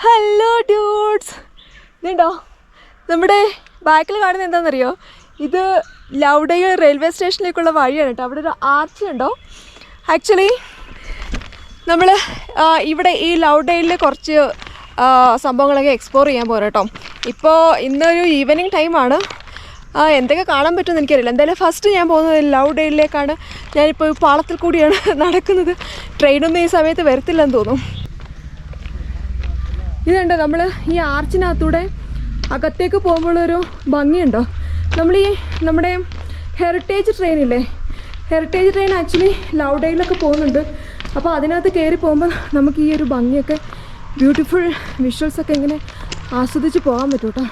Hello dudes, ഇതുണ്ടോ നമ്മുടെ ബാക്കിൽ കാണുന്നത് എന്താണെന്നറിയോ? ഇത് ലൗഡെയിൽ റെയിൽവേ സ്റ്റേഷനിലേക്കുള്ള വഴിയാണ് കേട്ടോ. അവിടെ ഒരു ആർച്ച് ഉണ്ടോ. ആക്ച്വലി നമ്മൾ ഇവിടെ ഈ ലൗഡെയിൽ കുറച്ച് സംഭവങ്ങളൊക്കെ എക്സ്പ്ലോർ ചെയ്യാൻ പോകാം കേട്ടോ. ഇപ്പോൾ ഇന്നൊരു ഈവനിങ് ടൈമാണ്. എന്തൊക്കെ കാണാൻ പറ്റുമെന്ന് എനിക്കറിയില്ല. എന്തായാലും ഫസ്റ്റ് ഞാൻ പോകുന്നത് ലൗഡെയിലേക്കാണ്. ഞാനിപ്പോൾ പാളത്തിൽ കൂടിയാണ് നടക്കുന്നത്. ട്രെയിനൊന്നും ഈ സമയത്ത് വരത്തില്ലെന്ന് തോന്നും. ഇതുണ്ട്, നമ്മൾ ഈ ആർച്ചിനകത്തൂടെ അകത്തേക്ക് പോകുമ്പോഴൊരു ഭംഗിയുണ്ടോ. നമ്മൾ ഈ നമ്മുടെ ഹെറിറ്റേജ് ട്രെയിനില്ലേ, ഹെറിറ്റേജ് ട്രെയിൻ ആക്ച്വലി ലൗഡെയിലൊക്കെ പോകുന്നുണ്ട്. അപ്പോൾ അതിനകത്ത് കയറി പോകുമ്പോൾ നമുക്ക് ഈ ഒരു ഭംഗിയൊക്കെ ബ്യൂട്ടിഫുൾ വിഷ്വൽസൊക്കെ ഇങ്ങനെ ആസ്വദിച്ച് പോകാൻ പറ്റും കേട്ടോ.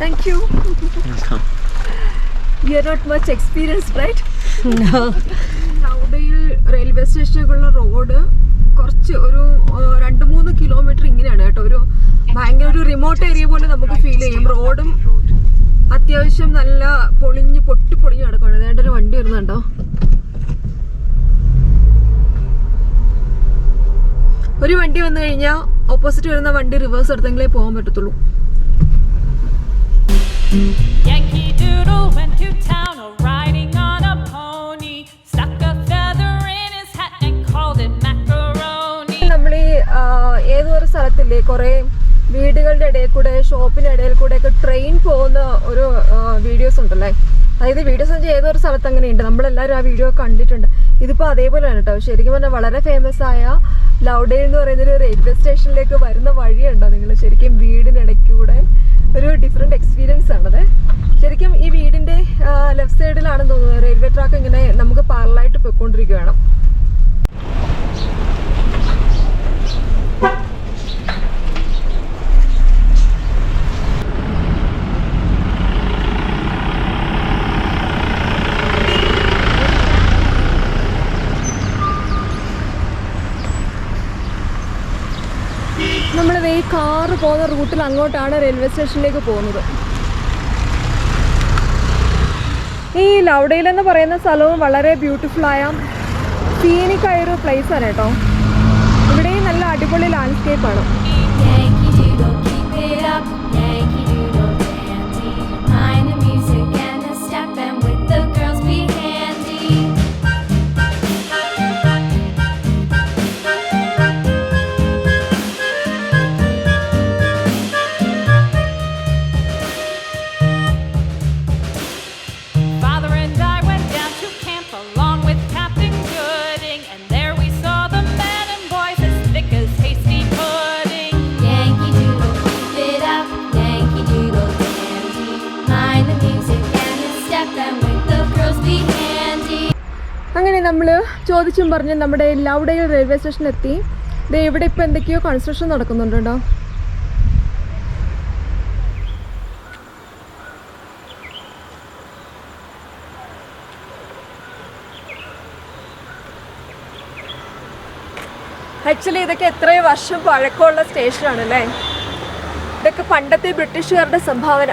Thank you. You're not much experienced, right? No. ലൗഡെയിൽ റെയിൽവേ സ്റ്റേഷനിലേക്കുള്ള റോഡ് കുറച്ച് ഒരു 2-3 കിലോമീറ്റർ ഇങ്ങനെയാണ് കേട്ടോ. ഒരു ഭയങ്കര ഒരു റിമോട്ട് ഏരിയ പോലെ നമുക്ക് ഫീൽ ചെയ്യും. റോഡും അത്യാവശ്യം നല്ല പൊളിഞ്ഞ് കിടക്കുകയാണ്. അതേണ്ട ഒരു വണ്ടി വരുന്നുണ്ടോ. ഒരു വണ്ടി വന്നു കഴിഞ്ഞാൽ ഓപ്പോസിറ്റ് വരുന്ന വണ്ടി റിവേഴ്സ് എടുത്തെങ്കിലേ പോകാൻ പറ്റത്തുള്ളൂ. Yankee Doodle went to town riding on a pony, stuck a feather in his hat and called it macaroni. നമ്മൾ ഈ ഏതൊരു സ്ഥലത്തില്ലേ കുറേ വീടുകളുടെ ഇടയിൽ കൂടെ ഷോപ്പിന്റെ ഇടയിൽ കൂടെ ഒക്കെ ട്രെയിൻ പോകുന്ന ഒരു വീഡിയോസ് ഉണ്ടല്ലേ. അതായത് വീഡിയോസ് എന്ന് വെച്ചാൽ ഏതൊരു സ്ഥലത്ത് അങ്ങനെയുണ്ട്. നമ്മളെല്ലാവരും ആ വീഡിയോ കണ്ടിട്ടുണ്ട്. ഇതിപ്പോൾ അതേപോലെയാണ് കേട്ടോ. ശരിക്കും പറഞ്ഞാൽ വളരെ ഫേമസ് ആയ ലൗഡെയിൽ എന്ന് പറയുന്നൊരു റെയിൽവേ സ്റ്റേഷനിലേക്ക് വരുന്ന വഴിയുണ്ടോ നിങ്ങൾ? ശരിക്കും വീടിനിടയ്ക്കൂടെ ഒരു ഡിഫറെൻറ്റ് എക്സ്പീരിയൻസ് ആണത്. ശരിക്കും ഈ വീടിൻ്റെ ലെഫ്റ്റ് സൈഡിലാണെന്ന് തോന്നുന്നത് റെയിൽവേ ട്രാക്ക് ഇങ്ങനെ നമുക്ക് പാരലായിട്ട് പോയിക്കൊണ്ടിരിക്കുകയാണ്. നമ്മളിത് ഈ കാറ് പോകുന്ന റൂട്ടിൽ അങ്ങോട്ടാണ് റെയിൽവേ സ്റ്റേഷനിലേക്ക് പോകുന്നത്. ഈ ലൗഡെയിൽ എന്ന് പറയുന്ന സ്ഥലവും വളരെ ബ്യൂട്ടിഫുള്ളായ സീനിക്കായൊരു പ്ലേസാണ് കേട്ടോ. ഇവിടെയും നല്ല അടിപൊളി ലാൻഡ്സ്കേപ്പാണ്. അങ്ങനെ നമ്മൾ ചോദിച്ചും പറഞ്ഞ് നമ്മുടെ ലൗഡെയിൽ റെയിൽവേ സ്റ്റേഷനിലെത്തി. ഇത് ഇവിടെ ഇപ്പോൾ എന്തൊക്കെയോ കൺസ്ട്രക്ഷൻ നടക്കുന്നുണ്ടോ. ആക്ച്വലി ഇതൊക്കെ എത്രയോ വർഷം പഴക്കമുള്ള സ്റ്റേഷനാണല്ലേ. ഇതൊക്കെ പണ്ടത്തെ ബ്രിട്ടീഷുകാരുടെ സംഭാവന.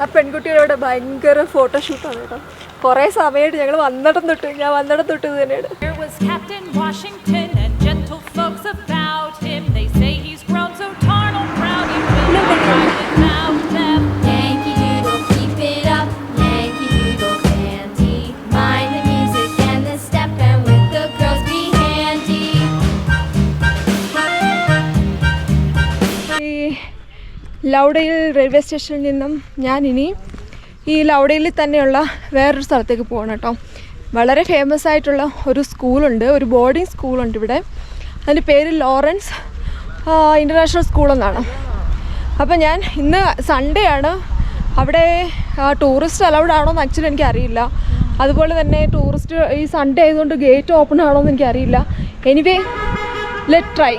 ആ പെൺകുട്ടികളോട് ഭയങ്കര ഫോട്ടോഷൂട്ടാണ് കേട്ടോ. കുറേ സമയമായിട്ട് ഞങ്ങൾ ഞാൻ വന്നിടം തൊട്ട് ഇത് തന്നെയാണ്. ലൗഡെയിൽ റെയിൽവേ സ്റ്റേഷനിൽ നിന്നും ഞാനിനി ഈ ലൗഡെയിൽ തന്നെയുള്ള വേറൊരു സ്ഥലത്തേക്ക് പോകണം കേട്ടോ. വളരെ ഫേമസ് ആയിട്ടുള്ള ഒരു സ്കൂളുണ്ട്, ഒരു ബോർഡിംഗ് സ്കൂളുണ്ട് ഇവിടെ. അതിൻ്റെ പേര് ലോറൻസ് ഇൻ്റർനാഷണൽ സ്കൂൾ എന്നാണ്. അപ്പോൾ ഞാൻ ഇന്ന് സൺഡേ ആണ്, അവിടെ ടൂറിസ്റ്റ് അലൗഡ് ആണോ എന്ന് ആക്ച്വലി എനിക്കറിയില്ല. അതുപോലെ തന്നെ ടൂറിസ്റ്റ് ഈ സൺഡേ ആയതുകൊണ്ട് ഗേറ്റ് ഓപ്പൺ ആണോ എന്ന് എനിക്കറിയില്ല. Anyway let try.